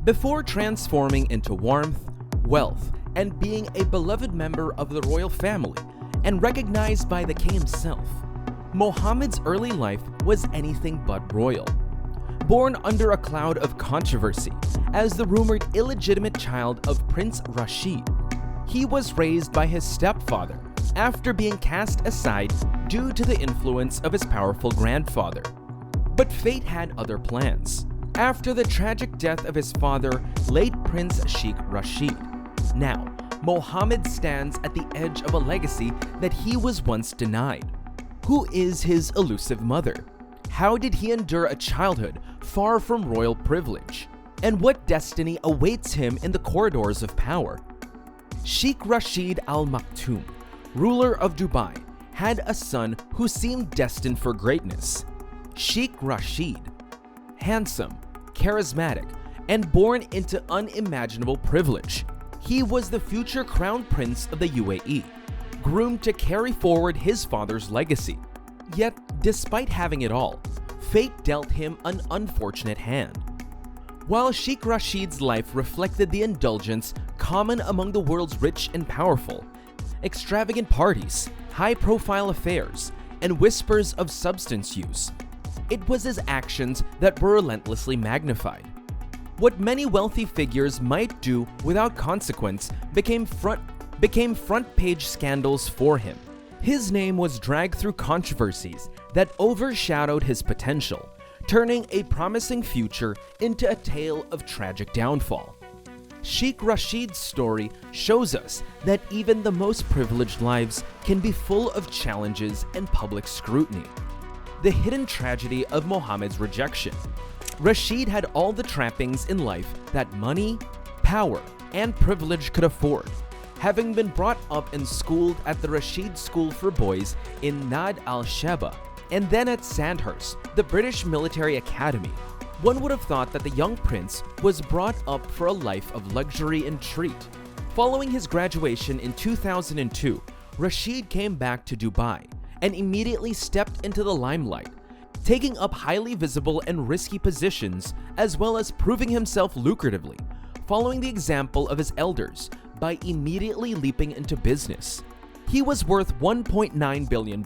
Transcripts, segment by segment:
Before transforming into warmth, wealth, and being a beloved member of the royal family and recognized by the king himself, Mohammed's early life was anything but royal. Born under a cloud of controversy as the rumored illegitimate child of Prince Rashid, he was raised by his stepfather after being cast aside due to the influence of his powerful grandfather. But fate had other plans. After the tragic death of his father, late Prince Sheikh Rashid, now Mohammed stands at the edge of a legacy that he was once denied. Who is his elusive mother? How did he endure a childhood far from royal privilege? And what destiny awaits him in the corridors of power? Sheikh Rashid Al Maktoum, ruler of Dubai, had a son who seemed destined for greatness. Sheikh Rashid, handsome, charismatic, and born into unimaginable privilege, he was the future crown prince of the UAE, groomed to carry forward his father's legacy. Yet, despite having it all, fate dealt him an unfortunate hand. While Sheikh Rashid's life reflected the indulgence common among the world's rich and powerful, extravagant parties, high-profile affairs, and whispers of substance use, it was his actions that were relentlessly magnified. What many wealthy figures might do without consequence became front-page scandals for him. His name was dragged through controversies that overshadowed his potential, turning a promising future into a tale of tragic downfall. Sheikh Rashid's story shows us that even the most privileged lives can be full of challenges and public scrutiny. The hidden tragedy of Mohammed's rejection. Rashid had all the trappings in life that money, power, and privilege could afford. Having been brought up and schooled at the Rashid School for Boys in Nad al-Sheba, and then at Sandhurst, the British Military Academy, one would have thought that the young prince was brought up for a life of luxury and treat. Following his graduation in 2002, Rashid came back to Dubai and immediately stepped into the limelight, taking up highly visible and risky positions as well as proving himself lucratively, following the example of his elders by immediately leaping into business. He was worth $1.9 billion,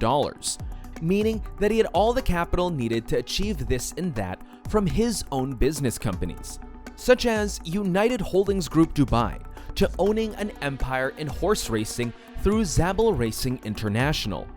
meaning that he had all the capital needed to achieve this and that from his own business companies, such as United Holdings Group Dubai, to owning an empire in horse racing through Zabel Racing International.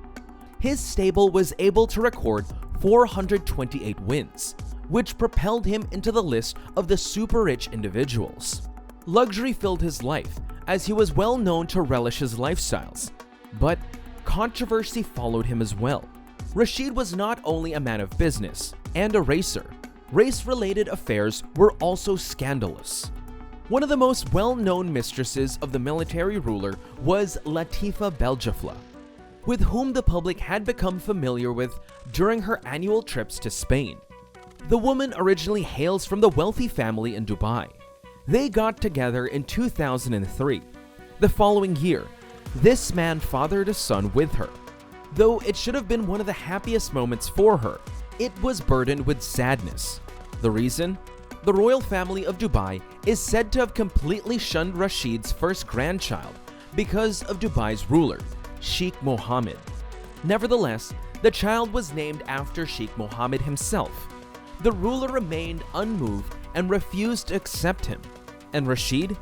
His stable was able to record 428 wins, which propelled him into the list of the super-rich individuals. Luxury filled his life, as he was well known to relish his lifestyles. But controversy followed him as well. Rashid was not only a man of business and a racer. Race-related affairs were also scandalous. One of the most well-known mistresses of the military ruler was Latifa Beljafla, with whom the public had become familiar with during her annual trips to Spain. The woman originally hails from the wealthy family in Dubai. They got together in 2003. The following year, this man fathered a son with her. Though it should have been one of the happiest moments for her, it was burdened with sadness. The reason? The royal family of Dubai is said to have completely shunned Rashid's first grandchild because of Dubai's ruler, Sheikh Mohammed. Nevertheless, the child was named after Sheikh Mohammed himself. The ruler remained unmoved and refused to accept him. And Rashid?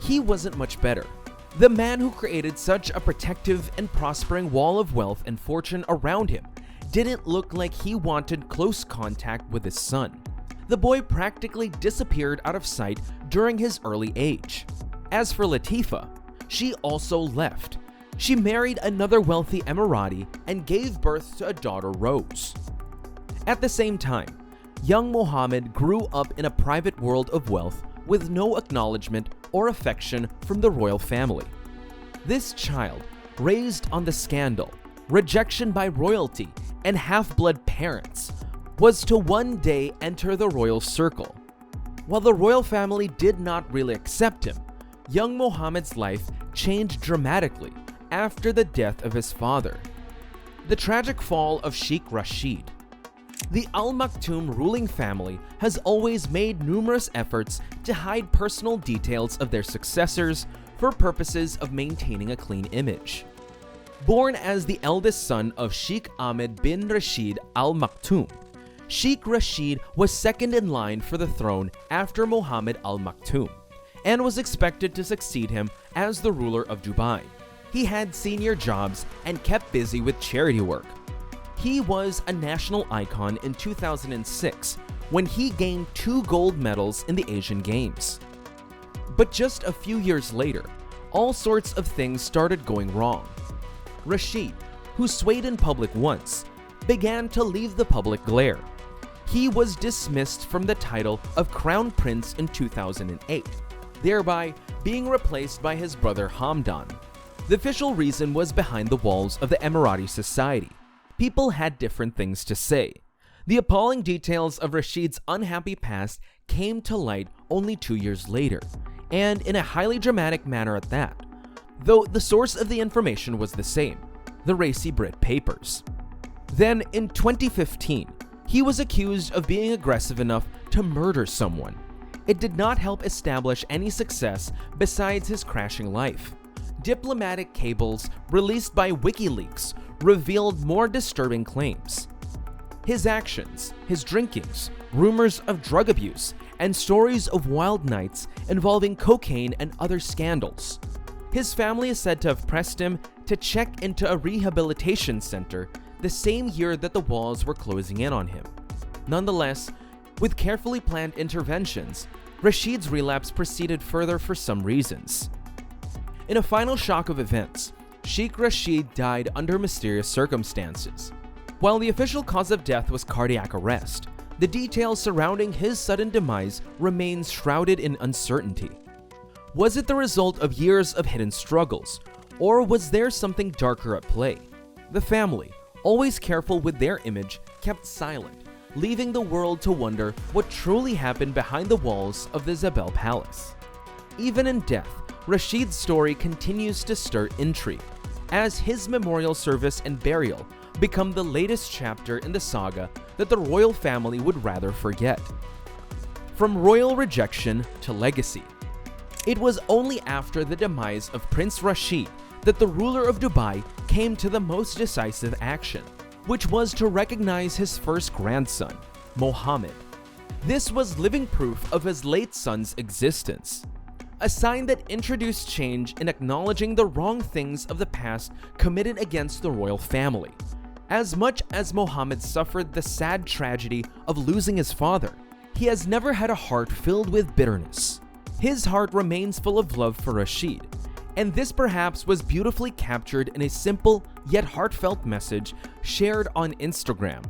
He wasn't much better. The man who created such a protective and prospering wall of wealth and fortune around him didn't look like he wanted close contact with his son. The boy practically disappeared out of sight during his early age. As for Latifa, she also left. She married another wealthy Emirati and gave birth to a daughter, Rose. At the same time, young Mohammed grew up in a private world of wealth with no acknowledgement or affection from the royal family. This child, raised on the scandal, rejection by royalty, and half-blood parents, was to one day enter the royal circle. While the royal family did not really accept him, young Mohammed's life changed dramatically after the death of his father. The tragic fall of Sheikh Rashid. The Al Maktoum ruling family has always made numerous efforts to hide personal details of their successors for purposes of maintaining a clean image. Born as the eldest son of Sheikh Ahmed bin Rashid Al Maktoum, Sheikh Rashid was second in line for the throne after Mohammed Al Maktoum and was expected to succeed him as the ruler of Dubai. He had senior jobs and kept busy with charity work. He was a national icon in 2006 when he gained 2 gold medals in the Asian Games. But just a few years later, all sorts of things started going wrong. Rashid, who swayed in public once, began to leave the public glare. He was dismissed from the title of Crown Prince in 2008, thereby being replaced by his brother Hamdan. The official reason was behind the walls of the Emirati society. People had different things to say. The appalling details of Rashid's unhappy past came to light only 2 years later, and in a highly dramatic manner at that, though the source of the information was the same, the Racy Brit papers. Then, in 2015, he was accused of being aggressive enough to murder someone. It did not help establish any success besides his crashing life. Diplomatic cables released by WikiLeaks revealed more disturbing claims. His actions, his drinkings, rumors of drug abuse, and stories of wild nights involving cocaine and other scandals. His family is said to have pressed him to check into a rehabilitation center the same year that the walls were closing in on him. Nonetheless, with carefully planned interventions, Rashid's relapse proceeded further for some reasons. In a final shock of events, Sheikh Rashid died under mysterious circumstances. While the official cause of death was cardiac arrest, the details surrounding his sudden demise remain shrouded in uncertainty. Was it the result of years of hidden struggles, or was there something darker at play? The family, always careful with their image, kept silent, leaving the world to wonder what truly happened behind the walls of the Zabel Palace. Even in death, Rashid's story continues to stir intrigue, as his memorial service and burial become the latest chapter in the saga that the royal family would rather forget. From royal rejection to legacy. It was only after the demise of Prince Rashid that the ruler of Dubai came to the most decisive action, which was to recognize his first grandson, Mohammed. This was living proof of his late son's existence, a sign that introduced change in acknowledging the wrong things of the past committed against the royal family. As much as Mohammed suffered the sad tragedy of losing his father, he has never had a heart filled with bitterness. His heart remains full of love for Rashid, and this perhaps was beautifully captured in a simple yet heartfelt message shared on Instagram.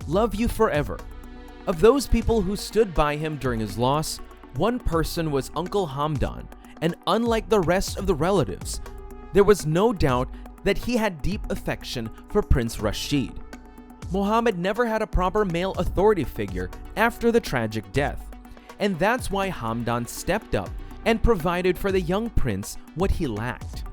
Love you forever. Of those people who stood by him during his loss, one person was Uncle Hamdan, and unlike the rest of the relatives, there was no doubt that he had deep affection for Prince Rashid. Mohammed never had a proper male authority figure after the tragic death, and that's why Hamdan stepped up and provided for the young prince what he lacked.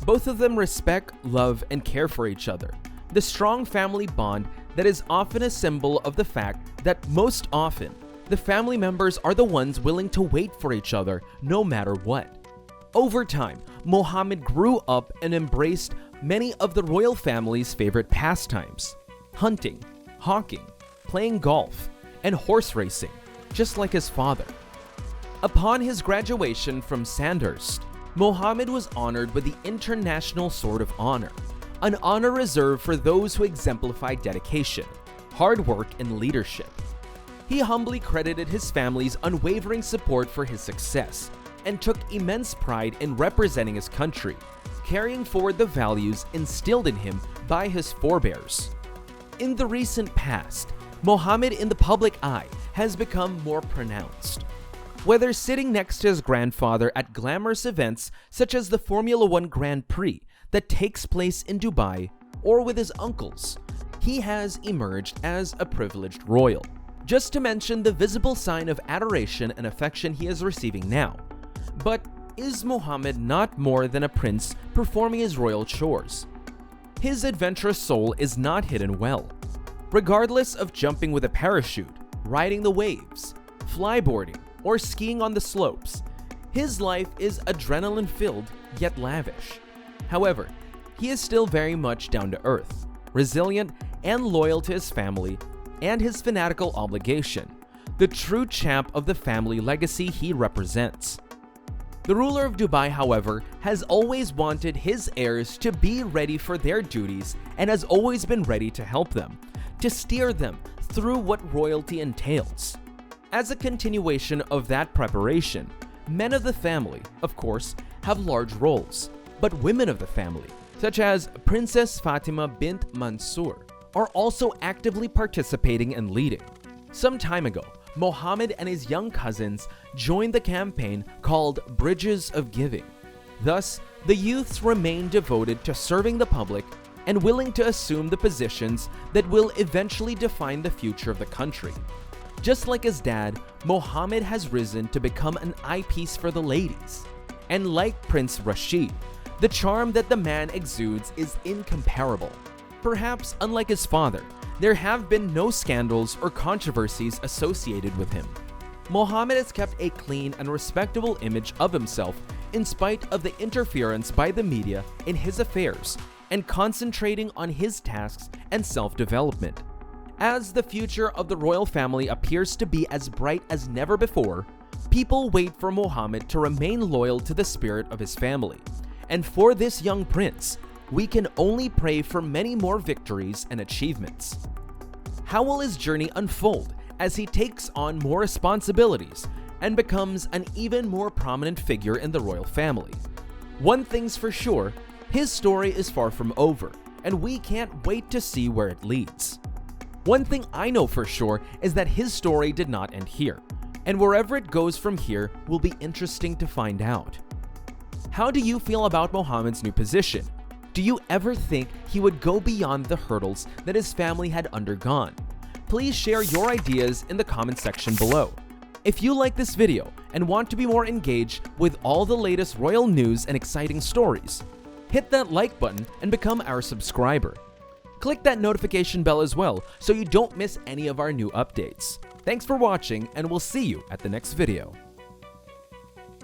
Both of them respect, love, and care for each other, the strong family bond that is often a symbol of the fact that most often, the family members are the ones willing to wait for each other no matter what. Over time, Mohammed grew up and embraced many of the royal family's favorite pastimes: hunting, hawking, playing golf, and horse racing, just like his father. Upon his graduation from Sandhurst, Mohammed was honored with the International Sword of Honor, an honor reserved for those who exemplify dedication, hard work, and leadership. He humbly credited his family's unwavering support for his success and took immense pride in representing his country, carrying forward the values instilled in him by his forebears. In the recent past, Mohammed in the public eye has become more pronounced. Whether sitting next to his grandfather at glamorous events such as the Formula One Grand Prix that takes place in Dubai, or with his uncles, he has emerged as a privileged royal. Just to mention the visible sign of adoration and affection he is receiving now. But is Mohammed not more than a prince performing his royal chores? His adventurous soul is not hidden well. Regardless of jumping with a parachute, riding the waves, flyboarding, or skiing on the slopes, his life is adrenaline-filled yet lavish. However, he is still very much down to earth, resilient, and loyal to his family and his fanatical obligation, the true champ of the family legacy he represents. The ruler of Dubai, however, has always wanted his heirs to be ready for their duties and has always been ready to help them, to steer them through what royalty entails. As a continuation of that preparation, men of the family, of course, have large roles, but women of the family, such as Princess Fatima bint Mansour, are also actively participating and leading. Some time ago, Mohammed and his young cousins joined the campaign called Bridges of Giving. Thus, the youths remain devoted to serving the public and willing to assume the positions that will eventually define the future of the country. Just like his dad, Mohammed has risen to become an eyepiece for the ladies. And like Prince Rashid, the charm that the man exudes is incomparable. Perhaps unlike his father, there have been no scandals or controversies associated with him. Mohammed has kept a clean and respectable image of himself in spite of the interference by the media in his affairs and concentrating on his tasks and self-development. As the future of the royal family appears to be as bright as never before, people wait for Mohammed to remain loyal to the spirit of his family. And for this young prince, we can only pray for many more victories and achievements. How will his journey unfold as he takes on more responsibilities and becomes an even more prominent figure in the royal family? One thing's for sure, his story is far from over, and we can't wait to see where it leads. One thing I know for sure is that his story did not end here, and wherever it goes from here will be interesting to find out. How do you feel about Mohammed's new position? Do you ever think he would go beyond the hurdles that his family had undergone? Please share your ideas in the comment section below. If you like this video and want to be more engaged with all the latest royal news and exciting stories, hit that like button and become our subscriber. Click that notification bell as well so you don't miss any of our new updates. Thanks for watching, and we'll see you at the next video.